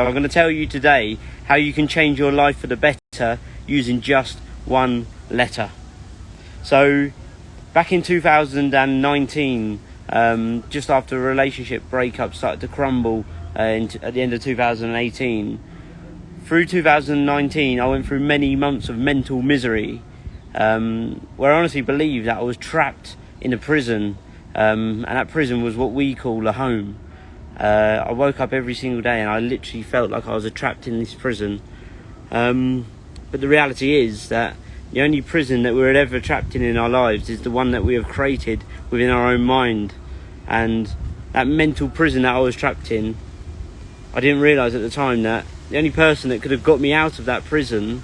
I'm going to tell you today how you can change your life for the better using just one letter. So back in 2019, just after a relationship breakup started to crumble at the end of 2018, through 2019 I went through many months of mental misery, where I honestly believed that I was trapped in a prison, and that prison was what we call a home. I woke up every single day and I literally felt like I was trapped in this prison. But the reality is that the only prison that we're ever trapped in our lives is the one that we have created within our own mind. And that mental prison that I was trapped in, I didn't realise at the time that the only person that could have got me out of that prison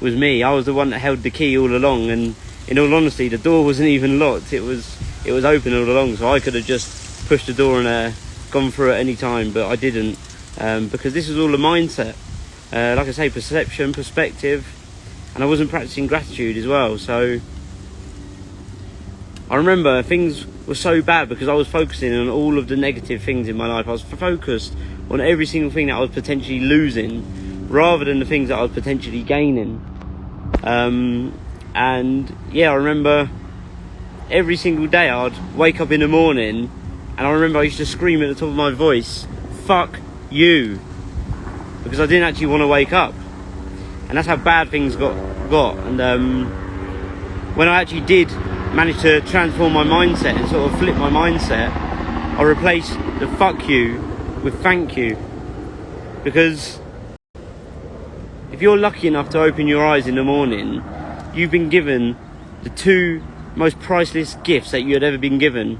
was me. I was the one that held the key all along, and in all honesty, the door wasn't even locked. It was open all along, so I could have just pushed the door and gone through at any time, but I didn't, because this was all a mindset. Like I say, perception, perspective, and I wasn't practicing gratitude as well. So I remember things were so bad because I was focusing on all of the negative things in my life. I was focused on every single thing that I was potentially losing rather than the things that I was potentially gaining. And yeah, I remember every single day I'd wake up in the morning and I remember I used to scream at the top of my voice, "Fuck you," because I didn't actually want to wake up. And that's how bad things got. And when I actually did manage to transform my mindset and sort of flip my mindset, I replaced the "fuck you" with "thank you." Because if you're lucky enough to open your eyes in the morning, you've been given the two most priceless gifts that you had ever been given.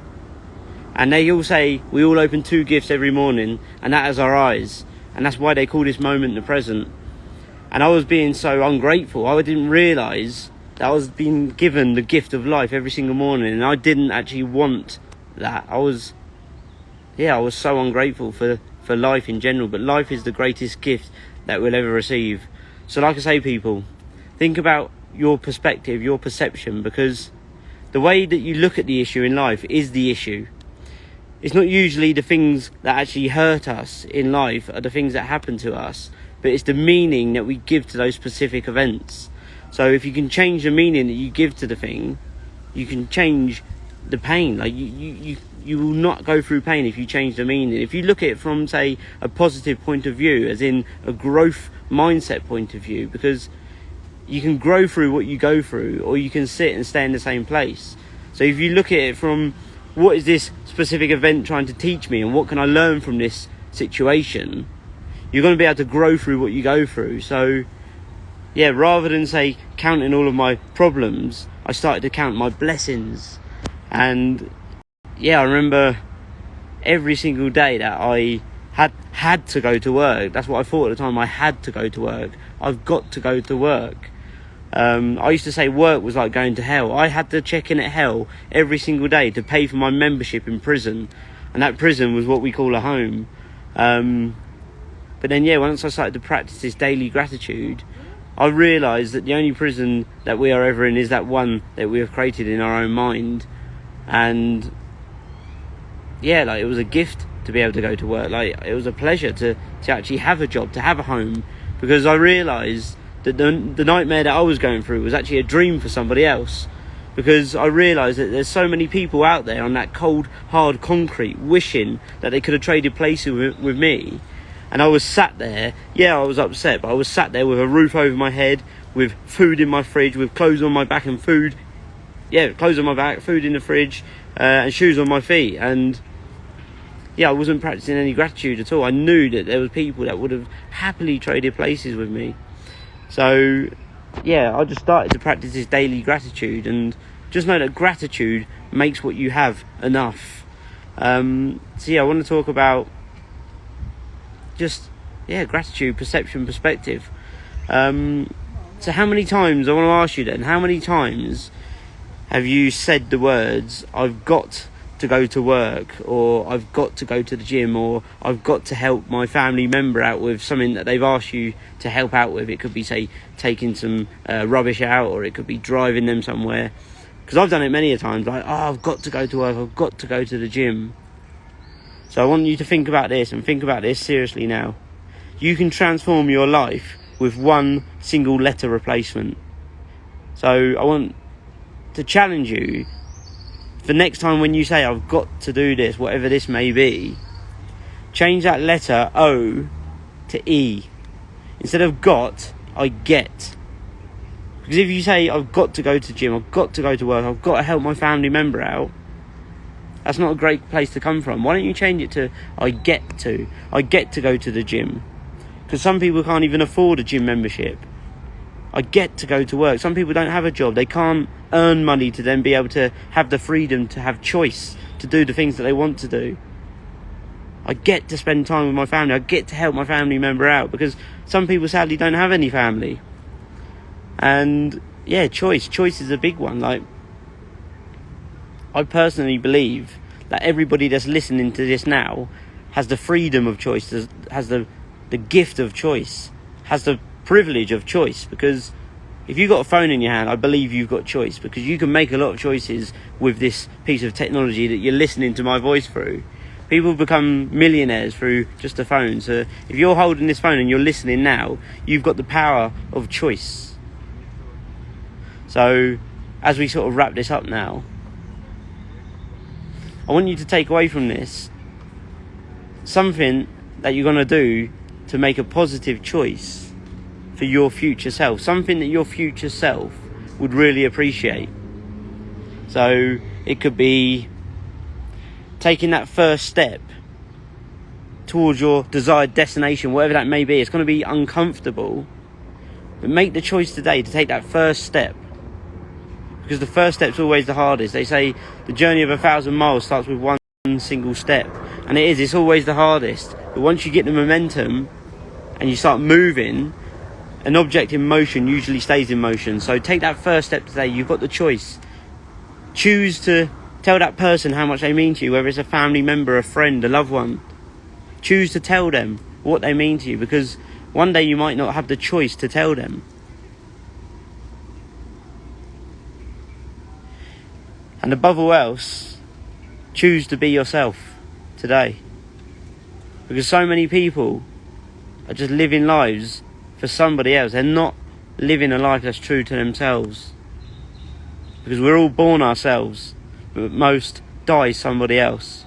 And they all say we all open two gifts every morning, and that is our eyes. And that's why they call this moment the present. And I was being so ungrateful. I didn't realise that I was being given the gift of life every single morning, and I didn't actually want that. I was so ungrateful for life in general, but life is the greatest gift that we'll ever receive. So like I say, people, think about your perspective, your perception, because the way that you look at the issue in life is the issue. It's not usually the things that actually hurt us in life are the things that happen to us, but it's the meaning that we give to those specific events. So if you can change the meaning that you give to the thing, you can change the pain. Like you will not go through pain if you change the meaning. If you look at it from, say, a positive point of view, as in a growth mindset point of view, because you can grow through what you go through, or you can sit and stay in the same place. So if you look at it from, what is this specific event trying to teach me, and what can I learn from this situation, you're going to be able to grow through what you go through. So yeah, rather than say counting all of my problems, I started to count my blessings. And yeah, I remember every single day that I had to go to work. That's what I thought at the time. I had to go to work. I've got to go to work. I used to say work was like going to hell. I had to check in at hell every single day to pay for my membership in prison, and that prison was what we call a home. But then yeah, once I started to practice this daily gratitude, I realised that the only prison that we are ever in is that one that we have created in our own mind. And yeah, like, it was a gift to be able to go to work. Like, it was a pleasure to actually have a job, to have a home, because I realised that the nightmare that I was going through was actually a dream for somebody else. Because I realised that there's so many people out there on that cold, hard concrete wishing that they could have traded places with me. And I was sat there, yeah, I was upset, but I was sat there with a roof over my head, with food in my fridge, with clothes on my back and food. Yeah, clothes on my back, food in the fridge, and shoes on my feet. And yeah, I wasn't practicing any gratitude at all. I knew that there was people that would have happily traded places with me. So yeah, I just started to practice this daily gratitude, and just know that gratitude makes what you have enough. So yeah, I want to talk about just, yeah, gratitude, perception, perspective. So how many times, I want to ask you then, how many times have you said the words, "I've got to go to work," or "I've got to go to the gym," or "I've got to help my family member out with something that they've asked you to help out with"? It could be, say, taking some rubbish out, or it could be driving them somewhere. Because I've done it many a times, like, "Oh, I've got to go to work, I've got to go to the gym." So I want you to think about this, and think about this seriously now. you can transform your life with one single letter replacement. So I want to challenge you for next time when you say, I've got to do this, whatever this may be, change that letter O to E. Instead of got, I get. Because if you say, I've got to go to gym, I've got to go to work, I've got to help my family member out, that's not a great place to come from. Why don't you change it to, I get to. I get to go to the gym. Because some people can't even afford a gym membership. I get to go to work. Some people don't have a job. They can't earn money to then be able to have the freedom to have choice, to do the things that they want to do. I get to spend time with my family. I get to help my family member out, because some people sadly don't have any family. And yeah, choice is a big one. Like, I personally believe that everybody that's listening to this now has the freedom of choice, has the gift of choice, has the privilege of choice. Because if you've got a phone in your hand, I believe you've got choice, because you can make a lot of choices with this piece of technology that you're listening to my voice through. People become millionaires through just a phone. So if you're holding this phone and you're listening now, you've got the power of choice. So as we sort of wrap this up now, I want you to take away from this something that you're going to do to make a positive choice for your future self. Something that your future self would really appreciate. So it could be taking that first step towards your desired destination, whatever that may be. It's going to be uncomfortable, but make the choice today to take that first step, because the first step's always the hardest. They say the journey of 1,000 miles starts with one single step, and it's always the hardest. But once you get the momentum and you start moving, an object in motion usually stays in motion. So take that first step today. You've got the choice. Choose to tell that person how much they mean to you, whether it's a family member, a friend, a loved one. Choose to tell them what they mean to you, because one day you might not have the choice to tell them. And above all else, choose to be yourself today. Because so many people are just living lives for somebody else. They're not living a life that's true to themselves. Because we're all born ourselves, but most die somebody else.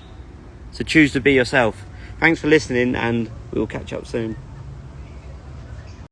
So choose to be yourself. Thanks for listening, and we'll catch up soon.